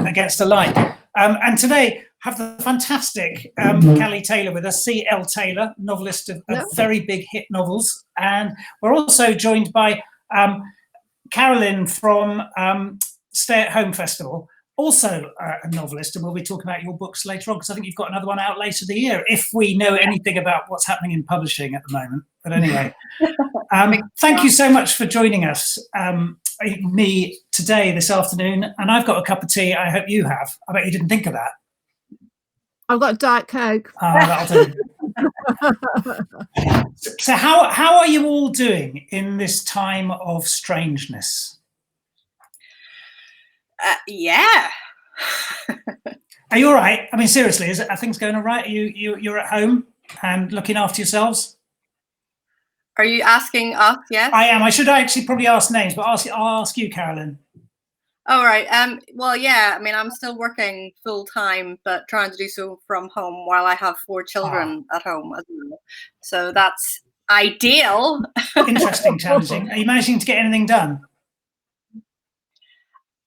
against a light. And today have the fantastic Callie Taylor with us, C.L. Taylor, novelist of very big hit novels. And we're also joined by Carolyn from Stay at Home Festival, also a novelist, and we'll be talking about your books later on, because I think you've got another one out later the year, if we know anything about what's happening in publishing at the moment. But anyway, thank you so much for joining us, me today, this afternoon. And I've got a cup of tea. I hope you have. I bet you didn't think of that. I've got Diet Coke. That'll do. So how are you all doing in this time of strangeness? Yeah. Are you all right? I mean, seriously, are things going all right? You're at home and looking after yourselves? Are you asking us? Yes. I am. I should actually probably ask names, but I'll ask you, Carolyn. All right. Well, yeah. I mean, I'm still working full time, but trying to do so from home while I have 4 children at home as well. So that's ideal. Interesting, challenging. Are you managing to get anything done?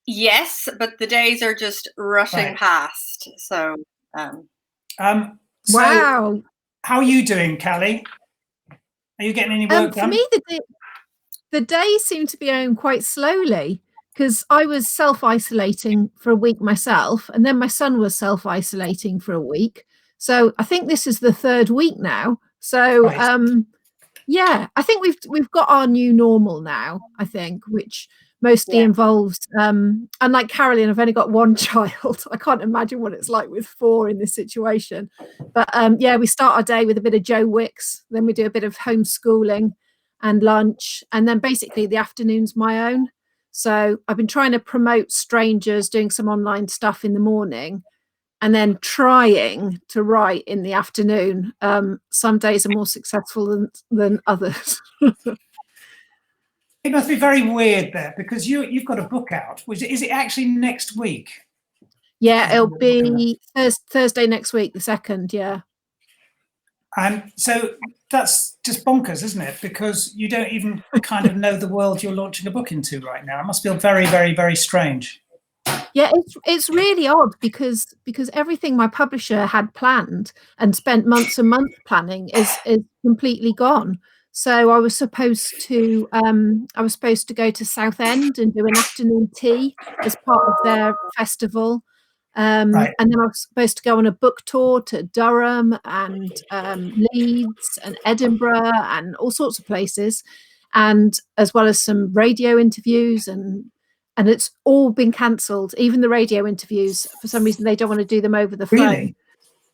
Yes, but the days are just rushing past. So, wow. How are you doing, Callie? Are you getting any work done? For me, the days seem to be going quite slowly, because I was self-isolating for a week myself, and then my son was self-isolating for a week. So I think this is the 3rd week now. So yeah, I think we've got our new normal now, I think, which mostly involves unlike Carolyn, I've only got 1 child. I can't imagine what it's like with 4 in this situation. But yeah, we start our day with a bit of Joe Wicks, then we do a bit of homeschooling and lunch, and then basically the afternoon's my own. So I've been trying to promote Strangers, doing some online stuff in the morning, and then trying to write in the afternoon. Some days are more successful than others. It must be very weird there, because you've got a book out. Is it actually next week? Yeah, it'll be Thursday next week, the 2nd, yeah. And so that's just bonkers, isn't it? Because you don't even kind of know the world you're launching a book into right now. It must feel very, very, very strange. Yeah, it's really odd, because everything my publisher had planned and spent months and months planning is completely gone. So I was supposed to go to Southend and do an afternoon tea as part of their festival. And then I was supposed to go on a book tour to Durham and Leeds and Edinburgh and all sorts of places, and as well as some radio interviews, and it's all been cancelled. Even the radio interviews, for some reason, they don't want to do them over the phone. Really?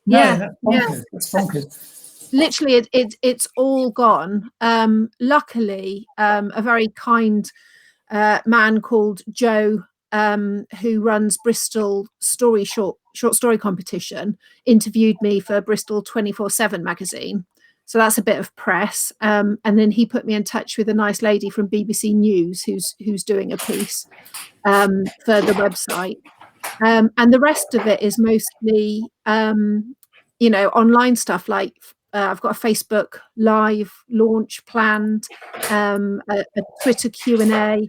Yeah, That's bonkers. Literally, it's all gone. Luckily, a very kind man called Joe, who runs Bristol short story competition, interviewed me for Bristol 24/7 magazine. So that's a bit of press. And then he put me in touch with a nice lady from BBC News who's doing a piece for the website. And the rest of it is mostly, online stuff, like I've got a Facebook Live launch planned, a Twitter Q&A,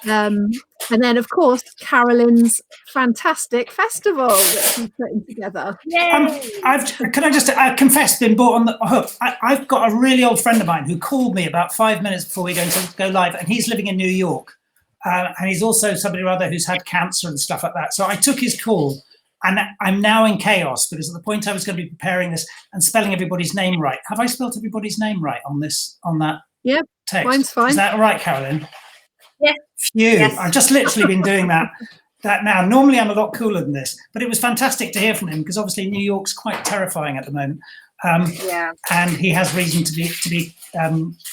and then, of course, Carolyn's fantastic festival that she's putting together. Can I just confess, been brought on the hook. I've got a really old friend of mine who called me about 5 minutes before we go live, and he's living in New York, and he's also somebody or other who's had cancer and stuff like that. So I took his call, and I'm now in chaos, because at the point I was going to be preparing this and spelling everybody's name right. Have I spelled everybody's name right on that Yep, text? mine's fine. Is that all right, Carolyn? Yeah. Phew, yes. I've just literally been doing that now. Normally I'm a lot cooler than this, but it was fantastic to hear from him, because obviously New York's quite terrifying at the moment. And he has reason to be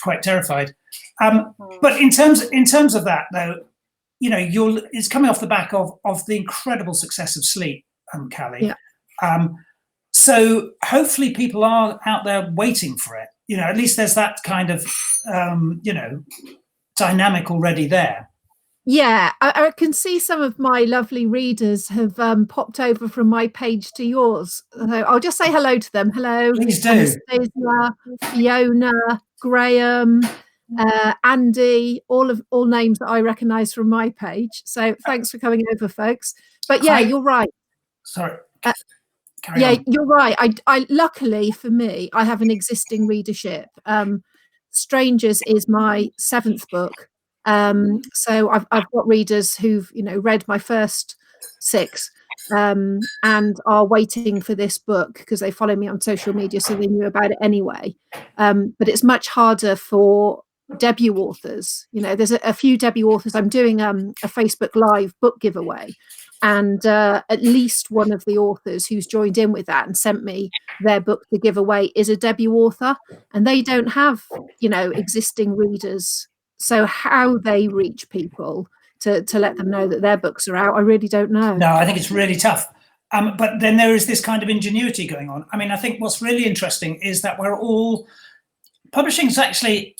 quite terrified. But in terms of that, though, it's coming off the back of the incredible success of Sleep, Callie. Yeah. So hopefully people are out there waiting for it. At least there's that kind of dynamic already there. Yeah, I can see some of my lovely readers have popped over from my page to yours. So I'll just say hello to them. Hello. Please do. Anastasia, Fiona, Graham, Andy, all names that I recognise from my page. So thanks for coming over, folks. But yeah, you're right. Sorry. Yeah, you're right. I luckily for me, I have an existing readership. Strangers is my 7th book. So I've got readers who've read my first 6 and are waiting for this book because they follow me on social media, so they knew about it anyway. But it's much harder for debut authors. There's a few debut authors. I'm doing a Facebook Live book giveaway, and at least one of the authors who's joined in with that and sent me their book to give away is a debut author, and they don't have existing readers. So how they reach people to let them know that their books are out, I really don't know. No, I think it's really tough. But then there is this kind of ingenuity going on. I mean, I think what's really interesting is that publishing is actually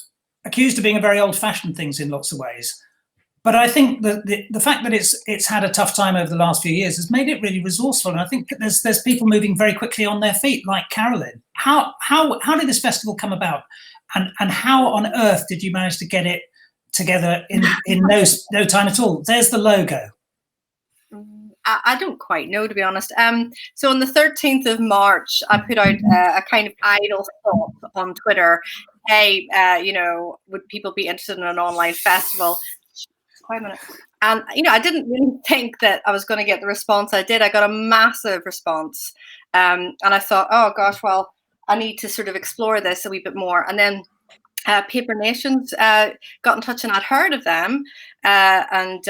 accused of being a very old-fashioned things in lots of ways. But I think that the fact that it's had a tough time over the last few years has made it really resourceful. And I think that there's people moving very quickly on their feet, like Carolyn. How did this festival come about? And how on earth did you manage to get it together in no time at all? There's the logo. I don't quite know, to be honest. So on the 13th of March, I put out a kind of idle thought on Twitter. Hey, would people be interested in an online festival? Wait a minute. And, I didn't really think that I was going to get the response I did. I got a massive response. And I thought, oh, gosh, well, I need to sort of explore this a wee bit more. And then Paper Nations got in touch, and I'd heard of them and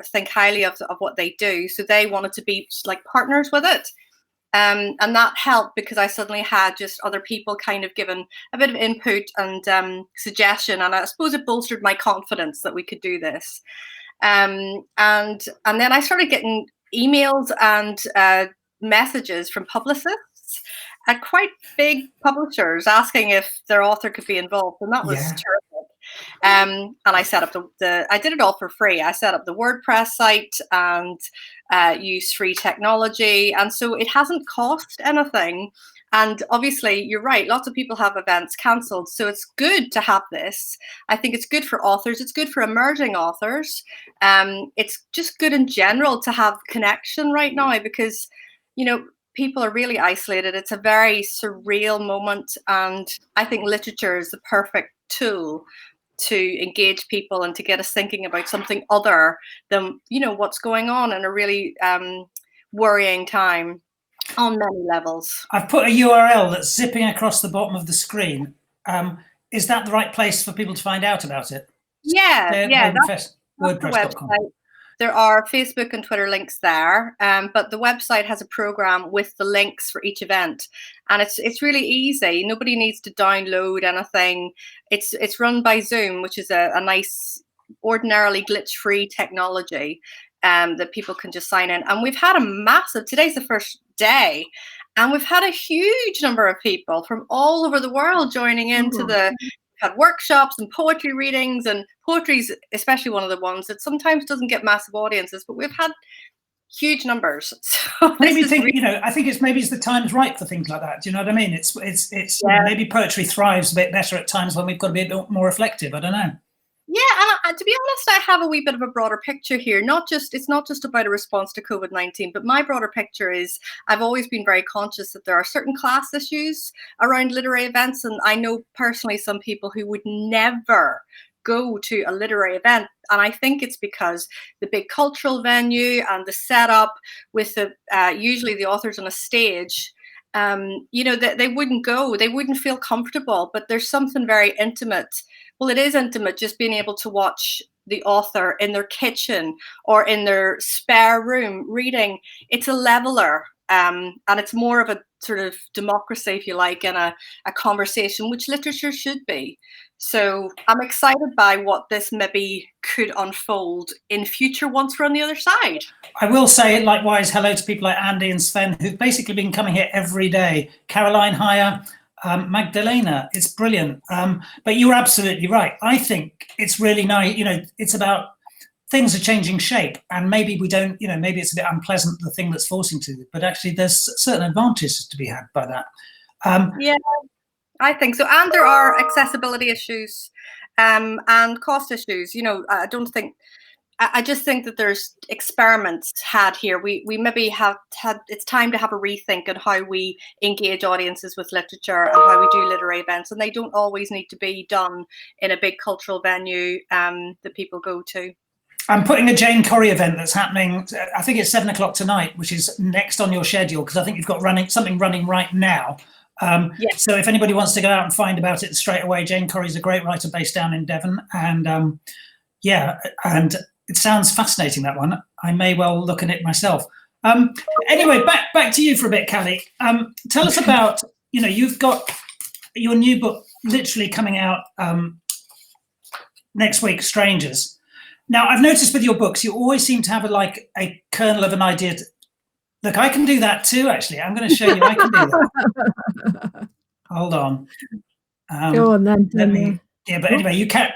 think highly of what they do. So they wanted to be like partners with it. And that helped because I suddenly had just other people kind of given a bit of input and suggestion. And I suppose it bolstered my confidence that we could do this. And then I started getting emails and messages from publicists at quite big publishers asking if their author could be involved. And that was terrific. And I set up I did it all for free. I set up the WordPress site and used free technology. And so it hasn't cost anything. And obviously, you're right, lots of people have events cancelled. So it's good to have this. I think it's good for authors. It's good for emerging authors. It's just good in general to have connection right now because, people are really isolated. It's a very surreal moment. And I think literature is the perfect tool to engage people and to get us thinking about something other than, what's going on in a really worrying time on many levels. I've put a URL that's zipping across the bottom of the screen. Is that the right place for people to find out about it? Yeah. That's WordPress.com. There are Facebook and Twitter links there, but the website has a program with the links for each event, and it's really easy. Nobody needs to download anything. It's run by Zoom, which is a nice, ordinarily glitch-free technology that people can just sign in. And we've had today's the first day, and we've had a huge number of people from all over the world joining into had workshops and poetry readings, and poetry's especially one of the ones that sometimes doesn't get massive audiences, but we've had huge numbers. So I think it's the time's right for things like that. Do you know what I mean? It's maybe poetry thrives a bit better at times when we've got to be a bit more reflective. I don't know. Yeah, and to be honest, I have a wee bit of a broader picture here. It's not just about a response to COVID-19, but my broader picture is I've always been very conscious that there are certain class issues around literary events, and I know personally some people who would never go to a literary event, and I think it's because the big cultural venue and the setup with usually the authors on a stage. They wouldn't go, they wouldn't feel comfortable, but there's something very intimate. Well, it is intimate just being able to watch the author in their kitchen or in their spare room reading. It's a leveler, and it's more of a sort of democracy, if you like, and a conversation, which literature should be. So I'm excited by what this maybe could unfold in future once we're on the other side. I will say likewise hello to people like Andy and Sven, who've basically been coming here every day. Caroline Hire, Magdalena, it's brilliant. But you're absolutely right. I think it's really nice. It's about things are changing shape, and maybe we don't, maybe it's a bit unpleasant, the thing that's forcing to, but actually there's certain advantages to be had by that. Yeah, I think so. And there are accessibility issues. and cost issues. I just think that there's experiments had here. We maybe have had, it's time to have a rethink on how we engage audiences with literature and how we do literary events. And they don't always need to be done in a big cultural venue that people go to. I'm putting a Jane Corrie event that's happening, I think it's 7 o'clock tonight, which is next on your schedule, because I think you've got something running right now. Yes. So if anybody wants to go out and find about it straight away, Jane Corrie's a great writer based down in Devon. And and it sounds fascinating, that one. I may well look at it myself. Anyway, back to you for a bit, Callie. Tell us about, you've got your new book literally coming out next week, Strangers. Now, I've noticed with your books, you always seem to have a kernel of an idea. Look, I can do that too, actually. I'm going to show you I can do that. Hold on. Go on then. Yeah, but anyway, you can.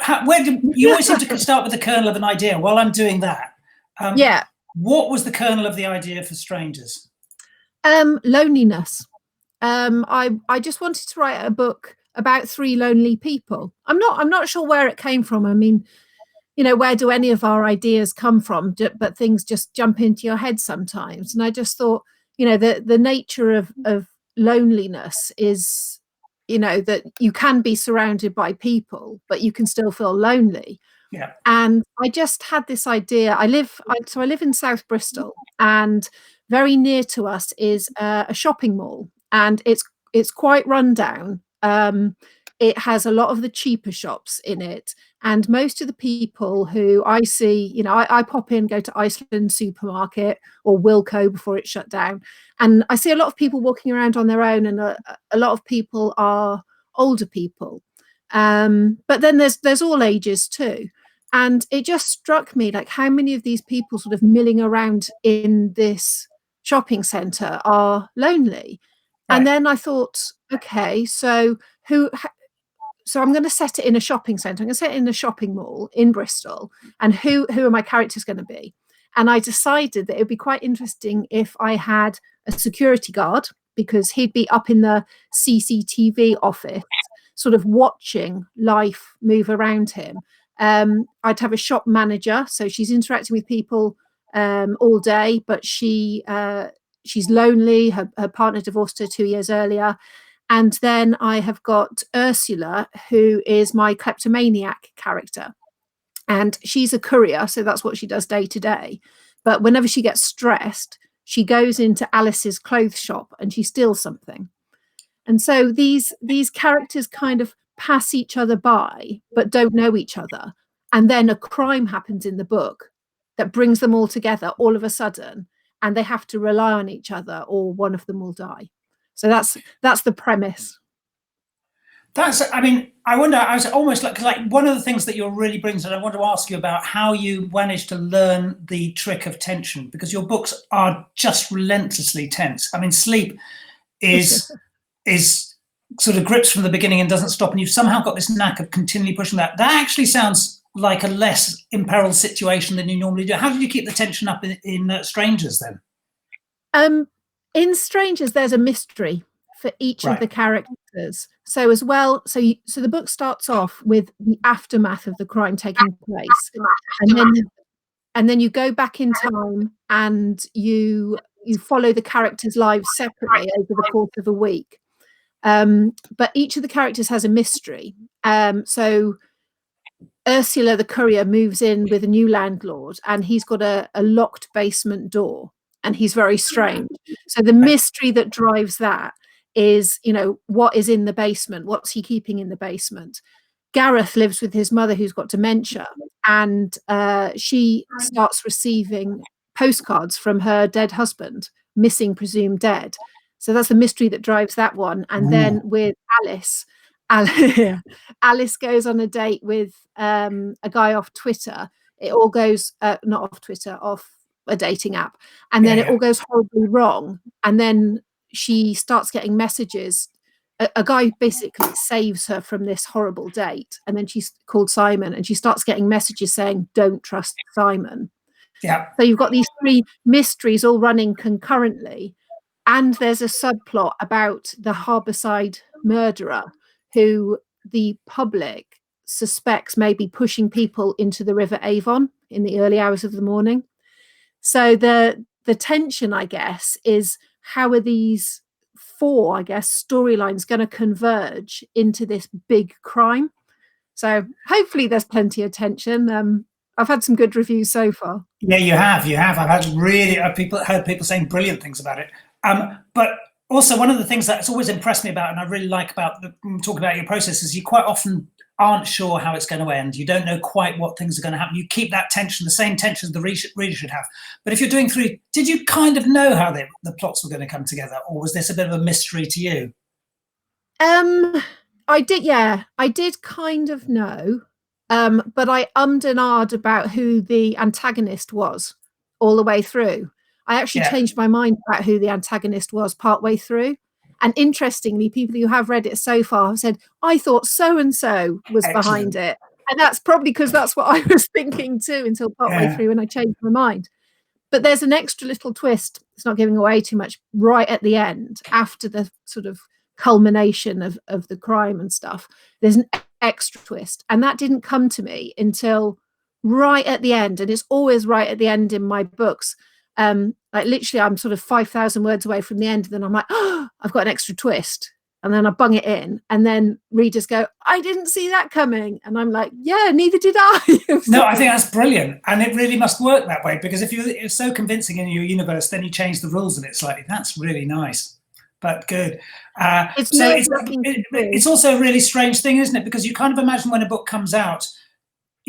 You always seem to start with the kernel of an idea. While I'm doing that, what was the kernel of the idea for Strangers? Loneliness. I just wanted to write a book about 3 lonely people. I'm not sure where it came from. I mean, where do any of our ideas come from? But things just jump into your head sometimes. And I just thought, the nature of loneliness is, that you can be surrounded by people, but you can still feel lonely. Yeah. And I just had this idea. I live in South Bristol, and very near to us is a shopping mall, and it's quite run down. It has a lot of the cheaper shops in it, and most of the people who I see, I pop in, go to Iceland supermarket or Wilko before it shut down, and I see a lot of people walking around on their own, and a lot of people are older people, but then there's all ages too. And it just struck me like how many of these people sort of milling around in this shopping centre are lonely. Right. And then I thought, okay, so I'm going to set it in a shopping centre. I'm going to set it in a shopping mall in Bristol. And who are my characters going to be? And I decided that it would be quite interesting if I had a security guard, because he'd be up in the CCTV office, sort of watching life move around him. I'd have a shop manager, so she's interacting with people all day, but she's lonely. Her partner divorced her 2 years earlier. And then I have got Ursula, who is my kleptomaniac character. And she's a courier, so that's what she does day to day. But whenever she gets stressed, she goes into Alice's clothes shop and she steals something. And so these characters kind of pass each other by, but don't know each other. And then a crime happens in the book that brings them all together all of a sudden, and they have to rely on each other or one of them will die. So that's the premise. I wonder, I was almost like one of the things that you're really bringing, and I want to ask you about how you managed to learn the trick of tension, because your books are just relentlessly tense. I mean, Sleep is sort of grips from the beginning and doesn't stop, and you've somehow got this knack of continually pushing that. That actually sounds like a less imperiled situation than you normally do. How did you keep the tension up in Strangers then? In Strangers, there's a mystery for each of the characters. So as well, so the book starts off with the aftermath of the crime taking place, and then you go back in time and you follow the characters' lives separately over the course of a week. But each of the characters has a mystery. So Ursula, the courier, moves in with a new landlord, and he's got a locked basement door, and he's very strange. So the mystery that drives that is, what is in the basement? What's he keeping in the basement? Gareth lives with his mother, who's got dementia, and she starts receiving postcards from her dead husband, missing, presumed dead. So that's the mystery that drives that one. And then with Alice goes on a date with a guy off Twitter. It all goes, not off Twitter, off a dating app. And then it all goes horribly wrong. And then she starts getting messages. A guy basically saves her from this horrible date. And then she's called Simon, and she starts getting messages saying, don't trust Simon. Yeah. So you've got these 3 mysteries all running concurrently. And there's a subplot about the Harbourside murderer, who the public suspects maybe pushing people into the River Avon in the early hours of the morning. So the tension, I guess, is how are these 4, I guess, storylines going to converge into this big crime? So hopefully there's plenty of tension. I've had some good reviews so far. Yeah, you have. I've had heard people saying brilliant things about it. But also, one of the things that's always impressed me about, and I really like about talking about your process, is you quite often aren't sure how it's going to end. You don't know quite what things are going to happen. You keep that tension, the same tension the reader should have. But if you're doing 3, did you kind of know how the plots were going to come together, or was this a bit of a mystery to you? I did, yeah. I did kind of know, but I ummed and ahed about who the antagonist was all the way through. I actually changed my mind about who the antagonist was partway through. And interestingly, people who have read it so far have said, I thought so-and-so was behind it. And that's probably because that's what I was thinking too until partway through, and I changed my mind. But there's an extra little twist, it's not giving away too much, right at the end, after the sort of culmination of the crime and stuff. There's an extra twist. And that didn't come to me until right at the end. And it's always right at the end in my books. Like literally I'm sort of 5,000 words away from the end, and then I'm like, oh, I've got an extra twist, and then I bung it in, and then readers go, I didn't see that coming, and I'm like, yeah, neither did I. No, I think that's brilliant, and it really must work that way, because if you're so convincing in your universe, then you change the rules of it slightly. That's really nice, but good. It's also a really strange thing, isn't it? Because you kind of imagine when a book comes out,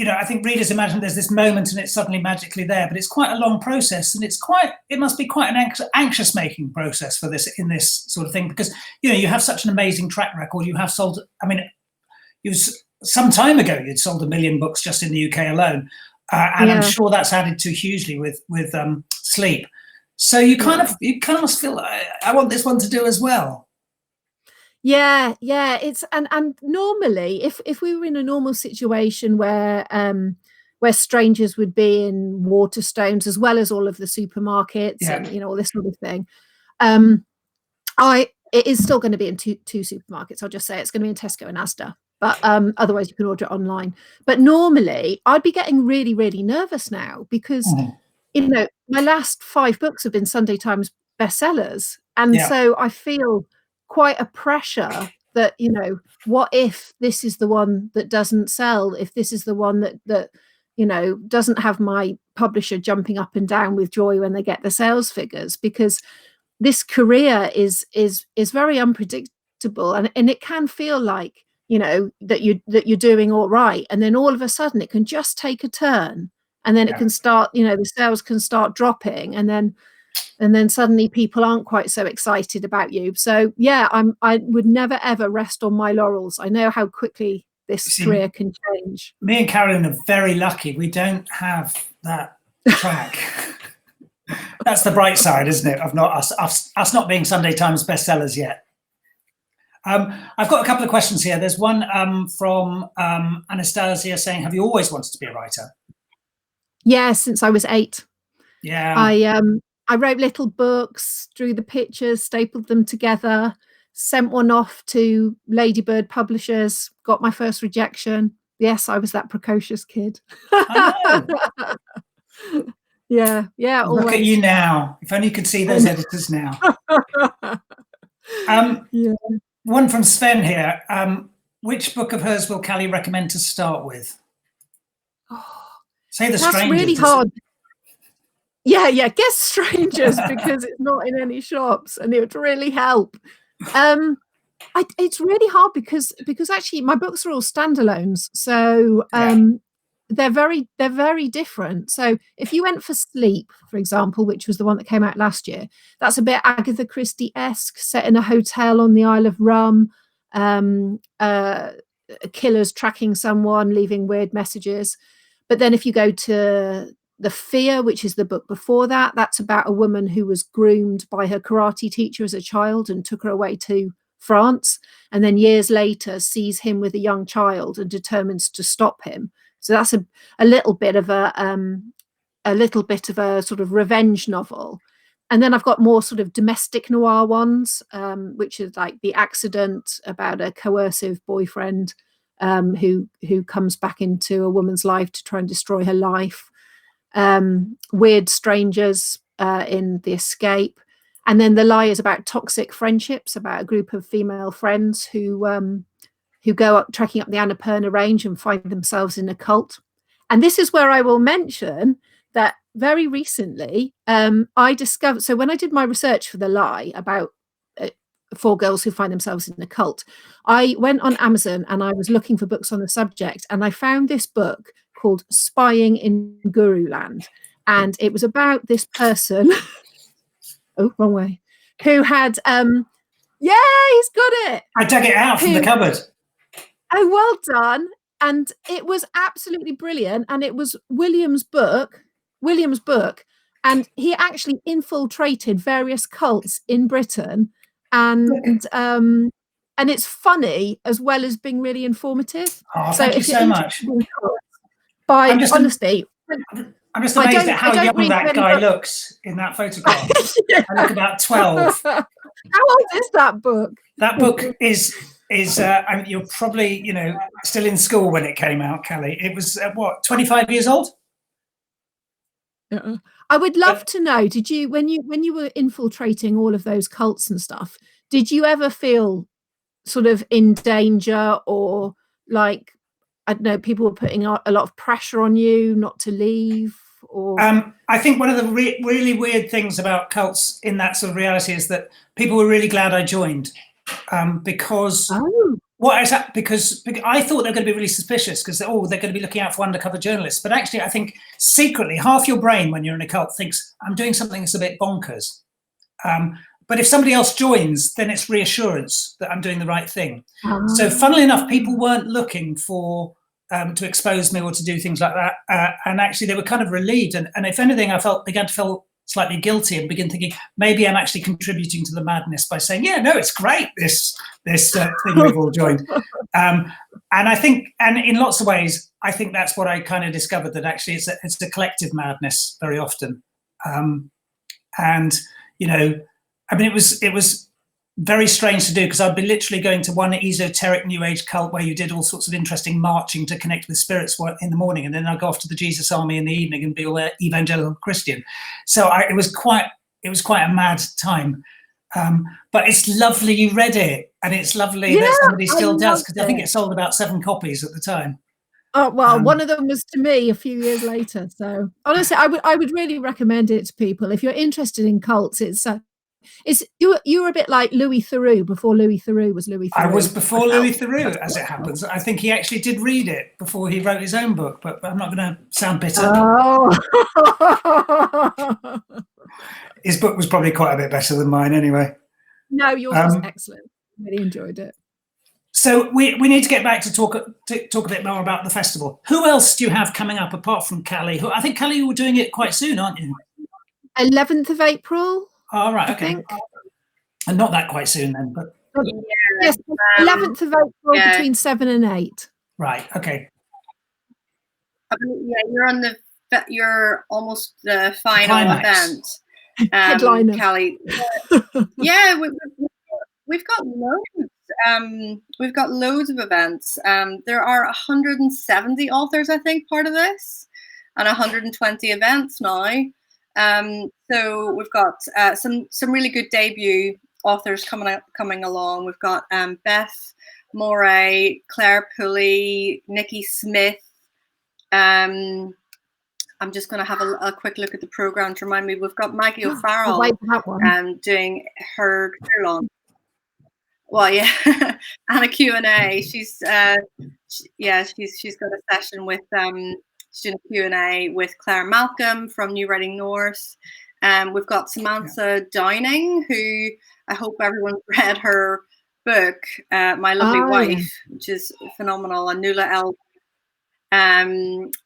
I think readers imagine there's this moment and it's suddenly magically there, but it's quite a long process, and it must be quite an anxious making process for this, in this sort of thing, because, you have such an amazing track record. You have sold, some time ago, you'd sold 1 million books just in the UK alone. And I'm sure that's added to hugely with Sleep. So you kind of must feel, I want this one to do as well. Yeah, it's and normally if we were in a normal situation where strangers would be in Waterstones as well as all of the supermarkets and all this sort of thing, it is still going to be in two supermarkets. I'll just say it's going to be in Tesco and Asda, but otherwise you can order it online. But normally I'd be getting really, really nervous now because my last 5 books have been Sunday Times bestsellers, and so I feel quite a pressure that, what if this is the one that doesn't sell, if this is the one that doesn't have my publisher jumping up and down with joy when they get the sales figures, because this career is very unpredictable, and it can feel like that you're doing all right, and then all of a sudden it can just take a turn, and then it can start, the sales can start dropping, and then suddenly people aren't quite so excited about you. So I would never ever rest on my laurels. I know how quickly this career can change. Me and Carolyn are very lucky. We don't have that track. That's the bright side, isn't it? Of not us not being Sunday Times bestsellers yet. I've got a couple of questions here. There's one from Anastasia saying, have you always wanted to be a writer? Yeah, since I was 8. Yeah. I wrote little books, drew the pictures, stapled them together, sent one off to Ladybird publishers, got my first rejection. Yes, I was that precocious kid. I know. Yeah. Look always. at you now. If only you could see those editors now. One from Sven here. Which book of hers will Callie recommend to start with? Say The That's Strangers. really hard. Yeah, guess Strangers, because it's not in any shops, and it would really help. It's really hard because actually my books are all standalones, so they're very different. So if you went for Sleep, for example, which was the one that came out last year, that's a bit Agatha Christie-esque, set in a hotel on the Isle of Rum, killers tracking someone, leaving weird messages. But then if you go to The Fear, which is the book before that, that's about a woman who was groomed by her karate teacher as a child and took her away to France, and then years later sees him with a young child and determines to stop him. So that's a little bit of a sort of revenge novel. And then I've got more sort of domestic noir ones, which is like The Accident, about a coercive boyfriend, who comes back into a woman's life to try and destroy her life. Weird strangers in The Escape. And then The Lie is about toxic friendships, about a group of female friends who go up trekking up the Annapurna Range and find themselves in a cult. And this is where I will mention that very recently I discovered, so when I did my research for The Lie about 4 girls who find themselves in a cult, I went on Amazon and I was looking for books on the subject, and I found this book called Spying in Guru Land. And it was about this person, oh, wrong way, who had, yeah, he's got it. I dug it out from the cupboard. Oh, well done. And it was absolutely brilliant. And it was William's book. And he actually infiltrated various cults in Britain. And it's funny as well as being really informative. Oh, thank you so much. I'm just amazed at how young that guy looks in that photograph. Yeah. I look about 12. How old is that book? That book is you're probably, still in school when it came out, Callie. It was, 25 years old? I would love to know, did you, when you were infiltrating all of those cults and stuff, did you ever feel sort of in danger, or like, I don't know, people were putting a lot of pressure on you not to leave? Or I think one of the really weird things about cults in that sort of reality is that people were really glad I joined, because because I thought they were going to be really suspicious, because they're going to be looking out for undercover journalists. But actually, I think secretly half your brain when you're in a cult thinks I'm doing something that's a bit bonkers. But if somebody else joins, then it's reassurance that I'm doing the right thing. So funnily enough, people weren't looking for to expose me or to do things like that. And actually, they were kind of relieved. And if anything, I began to feel slightly guilty and begin thinking, maybe I'm actually contributing to the madness by saying, yeah, no, it's great, this thing we've all joined. And I think, and in lots of ways, I think that's what I kind of discovered, that actually it's a collective madness very often. I mean, it was very strange to do, because I'd be literally going to one esoteric New Age cult where you did all sorts of interesting marching to connect with spirits in the morning, and then I'd go off to the Jesus Army in the evening and be all evangelical Christian. So it was quite a mad time. But it's lovely you read it, and it's lovely that somebody still does, because I think it sold about 7 copies at the time. Oh, well, one of them was to me a few years later. So honestly, I would really recommend it to people if you're interested in cults. You were a bit like Louis Theroux before Louis Theroux was Louis Theroux. I was before Louis Theroux, as it happens. I think he actually did read it before he wrote his own book, but I'm not going to sound bitter. Oh. His book was probably quite a bit better than mine anyway. No, yours was excellent. Really enjoyed it. So we need to get back to talk a bit more about the festival. Who else do you have coming up apart from Callie? I think, Callie, you were doing it quite soon, aren't you? 11th of April. Oh, right, okay. And not that quite soon then, but yes, 11th of April between 7 and 8. Right, okay. Yeah, you're almost the final event. Headliner. Callie. Yeah, we've got loads. We've got loads of events. There are 170 authors, I think, part of this, and 120 events now. So we've got some really good debut authors coming along. We've got Beth Moray, Claire Pulley, Nikki Smith. I'm just going to have a quick look at the program to remind me. We've got Maggie O'Farrell doing her Carolyns. Well, yeah, and a Q&A. She's got a session with she's doing a Q&A with Claire Malcolm from New Writing North. We've got Samantha Downing, who I hope everyone's read her book, My Lovely Wife, which is phenomenal, and Nuala L.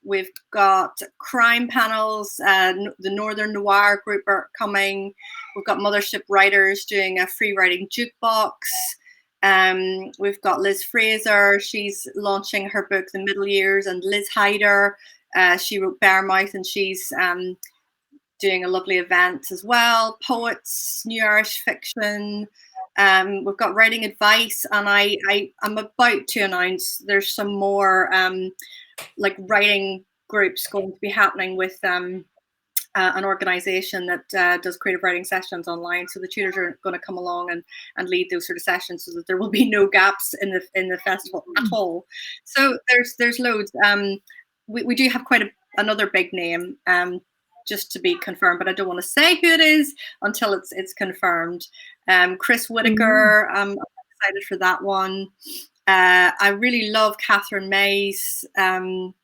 We've got crime panels, the Northern Noir group are coming. We've got Mothership Writers doing a free writing jukebox. We've got Liz Fraser, she's launching her book The Middle Years, and Liz Hyder, she wrote Bearmouth, and she's doing a lovely event as well. Poets, New Irish Fiction, We've got writing advice, and I'm about to announce there's some more like writing groups going to be happening with an organization that does creative writing sessions online. So the tutors are going to come along and lead those sort of sessions, so that there will be no gaps in the festival at all. So there's loads. We do have quite another big name, just to be confirmed, but I don't want to say who it is until it's confirmed. Chris Whitaker, I'm excited for that one. I really love Catherine May's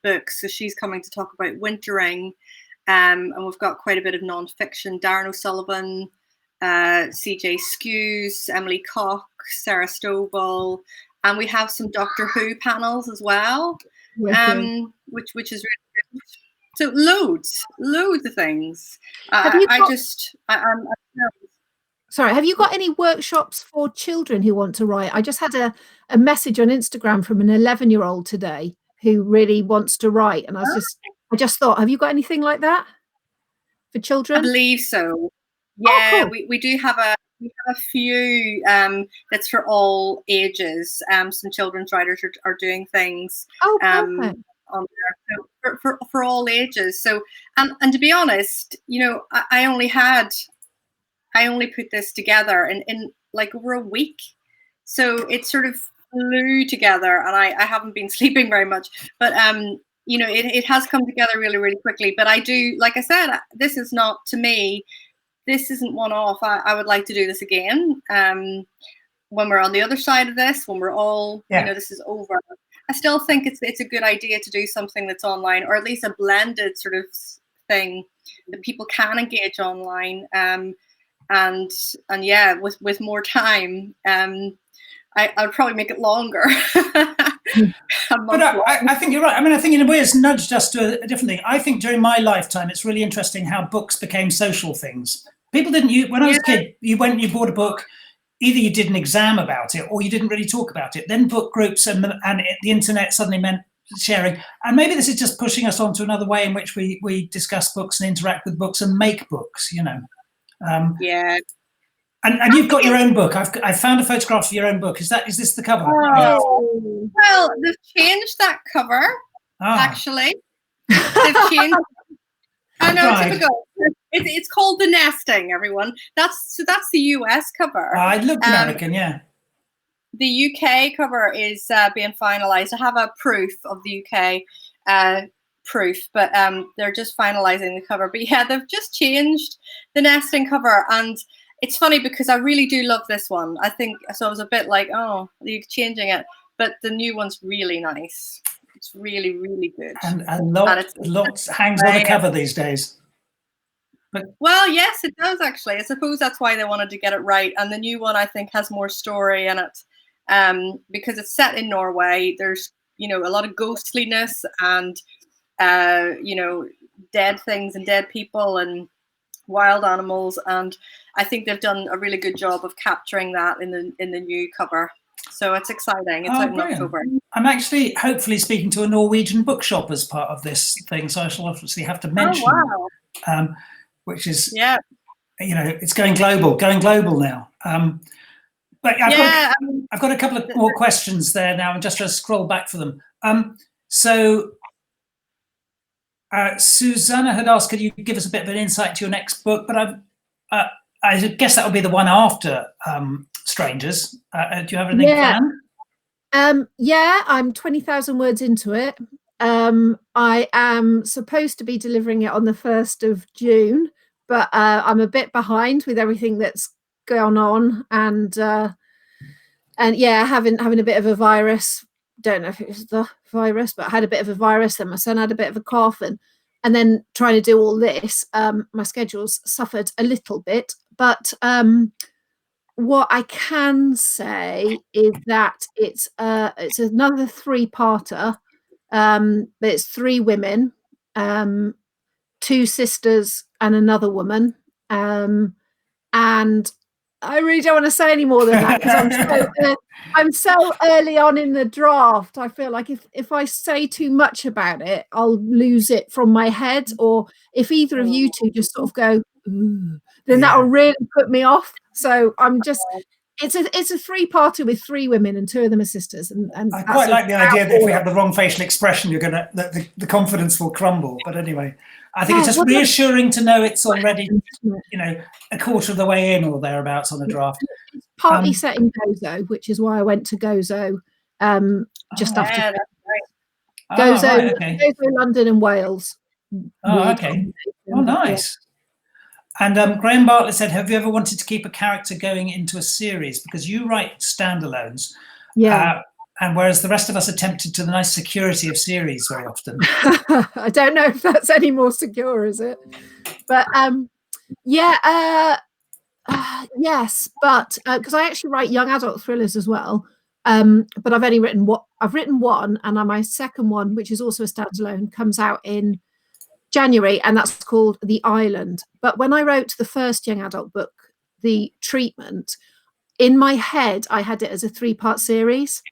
book, so she's coming to talk about wintering. And we've got quite a bit of non-fiction. Darren O'Sullivan, CJ Skews, Emily Cox, Sarah Stovall, and we have some Doctor Who panels as well, which is really good. So loads of things. Sorry, have you got any workshops for children who want to write? I just had a message on Instagram from an 11-year-old today who really wants to write, and I just thought, have you got anything like that for children? I believe so. Yeah, cool. we do have a few that's for all ages. Some children's writers are doing things on there, so for all ages. So and to be honest, I only put this together in like over a week, so it sort of flew together, and I haven't been sleeping very much, but it has come together really, really quickly. But I do, like I said, this is not, to me, this isn't one-off. I would like to do this again when we're on the other side of this, when we're all, this is over. I still think it's a good idea to do something that's online, or at least a blended sort of thing that people can engage online. And yeah, with more time, I'll probably make it longer. But I think you're right. I mean, I think in a way it's nudged us to a different thing. I think during my lifetime, it's really interesting how books became social things. People didn't, when I was a kid, you went and you bought a book, either you did an exam about it or you didn't really talk about it. Then book groups and the internet suddenly meant sharing. And maybe this is just pushing us on to another way in which we discuss books and interact with books and make books, Yeah. And you've got your own book. I found a photograph of your own book. Is this the cover? Oh. Well, they've changed that cover, actually. They've changed. I know, typical. It's called The Nesting, everyone. That's the US cover. It looked American, yeah. The UK cover is being finalised. I have a proof of the UK proof, but they're just finalising the cover. But yeah, they've just changed the Nesting cover, and it's funny because I really do love this one. I think so. I was a bit like, oh, you're changing it, but the new one's really nice. It's really, really good. And lots hangs on the cover these days. Well, yes, it does actually. I suppose that's why they wanted to get it right. And the new one, I think, has more story in it, because it's set in Norway. There's a lot of ghostliness and dead things and dead people and wild animals, and I think they've done a really good job of capturing that in the new cover. So it's exciting. It's out in October. I'm actually hopefully speaking to a Norwegian bookshop as part of this thing, so I shall obviously have to mention, which is it's going global now. But I've got a couple of more questions there now. I'm just going to scroll back for them. So Susanna had asked, could you give us a bit of an insight to your next book? But I guess that would be the one after Strangers. Do you have anything planned? I'm 20,000 words into it. I am supposed to be delivering it on the 1st of June, but I'm a bit behind with everything that's gone on, and having a bit of a virus. Don't know if it was the virus, but I had a bit of a virus, and my son had a bit of a cough, and then trying to do all this, my schedule's suffered a little bit. But what I can say is that it's another 3-parter. It's 3 women, 2 sisters and another woman, and I really don't want to say any more than that because I'm so early on in the draft. I feel like if I say too much about it, I'll lose it from my head. Or if either of you two just sort of go, ooh, then that'll really put me off. So I'm just It's a 3-parter with 3 women and 2 of them are sisters. And I quite like the idea that if we have the wrong facial expression, you're gonna the confidence will crumble. But anyway, I think it's just reassuring to know it's already, a quarter of the way in or thereabouts on a draft. It's partly set in Gozo, which is why I went to Gozo just after. Yeah, that's right. Gozo, right, okay. Gozo, London and Wales. Oh, okay. Oh, nice. And Graham Bartlett said, have you ever wanted to keep a character going into a series? Because you write standalones. Yeah. And whereas the rest of us are tempted to the nice security of series very often. I don't know if that's any more secure, is it? But yes, but because I actually write young adult thrillers as well. But I've only written one, and my second one, which is also a standalone, comes out in January, and that's called The Island. But when I wrote the first young adult book, The Treatment, in my head I had it as a 3-part series,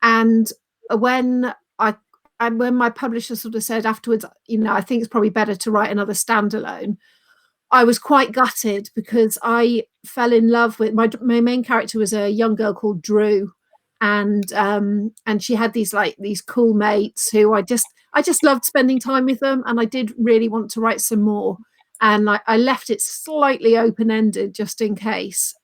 and when my publisher sort of said afterwards, I think it's probably better to write another standalone, I was quite gutted because I fell in love with my main character was a young girl called Drew, and she had these cool mates who I just loved spending time with them, and I did really want to write some more, and I left it slightly open-ended just in case.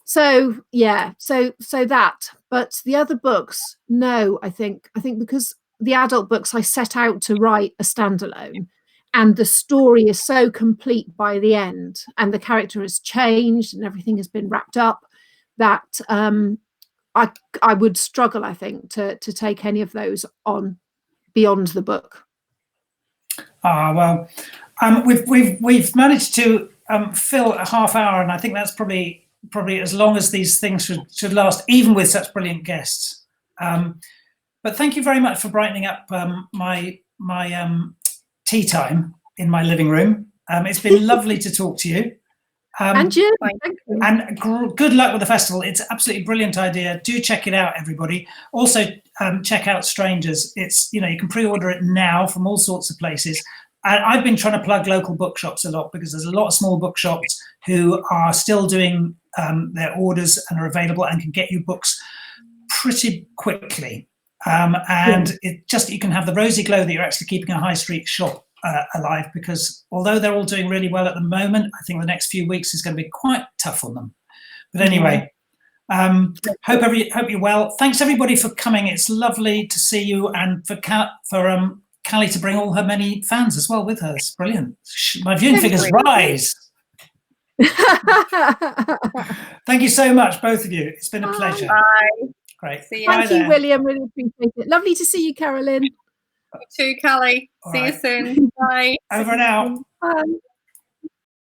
So that, but the other books, no, I think because the adult books I set out to write a standalone, and the story is so complete by the end, and the character has changed and everything has been wrapped up, that I would struggle, I think, to take any of those on beyond the book. Well, we've managed to fill a half hour, and I think that's probably as long as these things should last, even with such brilliant guests. But thank you very much for brightening up my tea time in my living room. It's been lovely to talk to you. And you. And good luck with the festival. It's an absolutely brilliant idea. Do check it out, everybody. Also, check out Strangers. It's you can pre-order it now from all sorts of places. And I've been trying to plug local bookshops a lot, because there's a lot of small bookshops who are still doing their orders and are available and can get you books pretty quickly. And it just, you can have the rosy glow that you're actually keeping a high street shop alive, because although they're all doing really well at the moment, I think the next few weeks is going to be quite tough on them. But anyway, hope you're well. Thanks everybody for coming. It's lovely to see you, and for Callie to bring all her many fans as well with her. It's brilliant. My viewing figures rise. Thank you so much, both of you. It's been a pleasure. Bye. Great. See you. Thank you, William. Really appreciate it. Lovely to see you, Carolyn. You too, Callie. See you soon. Bye. Over and out. Bye.